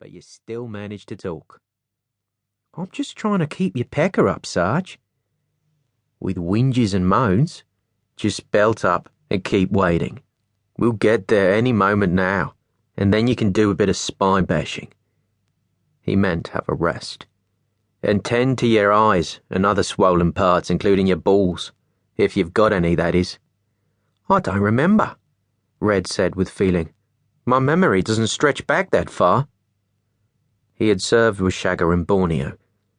but you still manage to talk. I'm just trying to keep your pecker up, Sarge. With whinges and moans, just belt up and keep waiting. We'll get there any moment now, and then you can do a bit of spine bashing. He meant have a rest. And tend to your eyes and other swollen parts, including your balls, if you've got any, that is. I don't remember, Red said with feeling. My memory doesn't stretch back that far. He had served with Shagger in Borneo,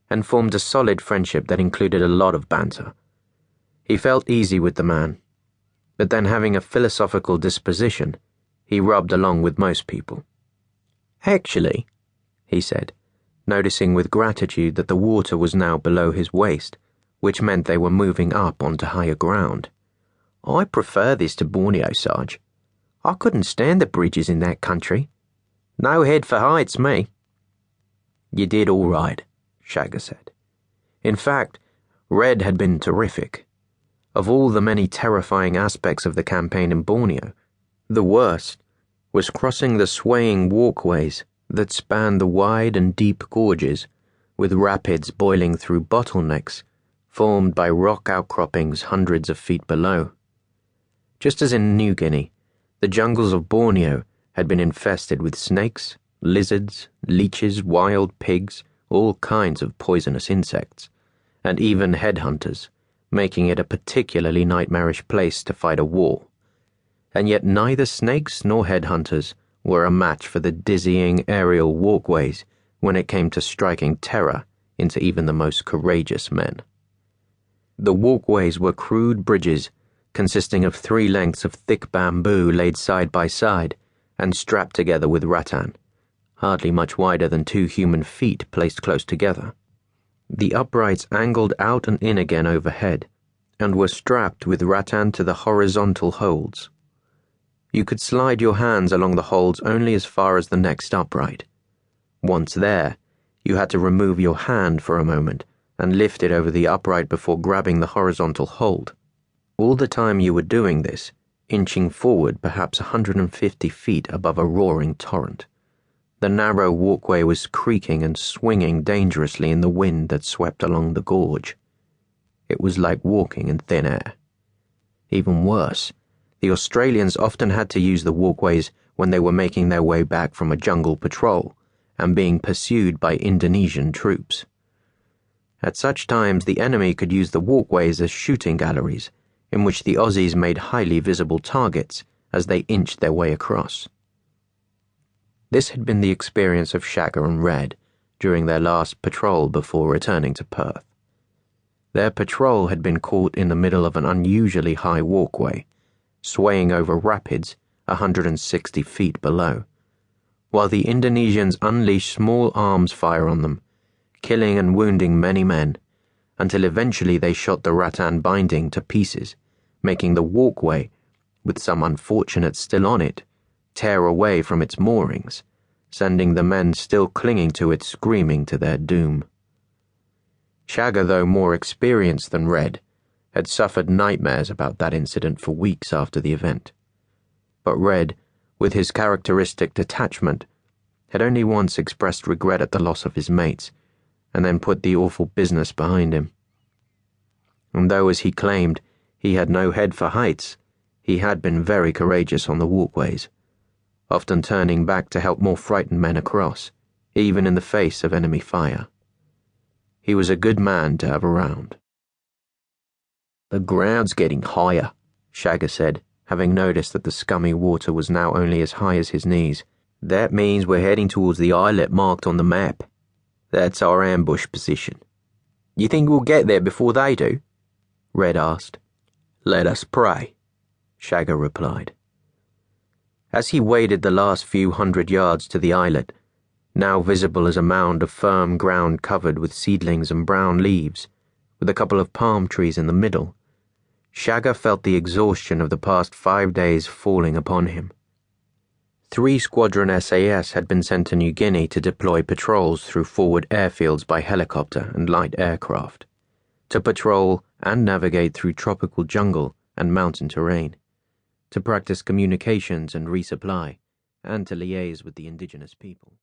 and formed a solid friendship that included a lot of banter. He felt easy with the man, but then having a philosophical disposition, he rubbed along with most people. Actually, he said, noticing with gratitude that the water was now below his waist, which meant they were moving up onto higher ground. I prefer this to Borneo, Sarge. I couldn't stand the bridges in that country. No head for heights, me. You did all right, Shagger said. In fact, Red had been terrific. Of all the many terrifying aspects of the campaign in Borneo, the worst was crossing the swaying walkways that spanned the wide and deep gorges, with rapids boiling through bottlenecks formed by rock outcroppings hundreds of feet below. Just as in New Guinea, the jungles of Borneo had been infested with snakes, lizards, leeches, wild pigs, all kinds of poisonous insects, and even headhunters, making it a particularly nightmarish place to fight a war. And yet neither snakes nor headhunters were a match for the dizzying aerial walkways when it came to striking terror into even the most courageous men. The walkways were crude bridges consisting of 3 lengths of thick bamboo laid side by side and strapped together with rattan, hardly much wider than 2 human feet placed close together. The uprights angled out and in again overhead, and were strapped with rattan to the horizontal holds. You could slide your hands along the holds only as far as the next upright. Once there, you had to remove your hand for a moment and lift it over the upright before grabbing the horizontal hold. All the time you were doing this, inching forward perhaps 150 feet above a roaring torrent. The narrow walkway was creaking and swinging dangerously in the wind that swept along the gorge. It was like walking in thin air. Even worse, the Australians often had to use the walkways when they were making their way back from a jungle patrol and being pursued by Indonesian troops. At such times, the enemy could use the walkways as shooting galleries, in which the Aussies made highly visible targets as they inched their way across. This had been the experience of Shagger and Red during their last patrol before returning to Perth. Their patrol had been caught in the middle of an unusually high walkway, swaying over rapids 160 feet below, while the Indonesians unleashed small arms fire on them, killing and wounding many men, until eventually they shot the rattan binding to pieces, making the walkway, with some unfortunates still on it, tear away from its moorings, sending the men still clinging to it screaming to their doom. Shagger, though more experienced than Red, had suffered nightmares about that incident for weeks after the event. But Red, with his characteristic detachment, had only once expressed regret at the loss of his mates, and then put the awful business behind him. And though, as he claimed, he had no head for heights, he had been very courageous on the walkways, often turning back to help more frightened men across, even in the face of enemy fire. He was a good man to have around. The ground's getting higher, Shagger said, having noticed that the scummy water was now only as high as his knees. That means we're heading towards the islet marked on the map. That's our ambush position. You think we'll get there before they do? Red asked. Let us pray, Shagger replied. As he waded the last few 100 yards to the islet, now visible as a mound of firm ground covered with seedlings and brown leaves, with a couple of palm trees in the middle, Shagger felt the exhaustion of the past 5 days falling upon him. 3 Squadron SAS had been sent to New Guinea to deploy patrols through forward airfields by helicopter and light aircraft, to patrol and navigate through tropical jungle and mountain terrain, to practice communications and resupply, and to liaise with the indigenous people.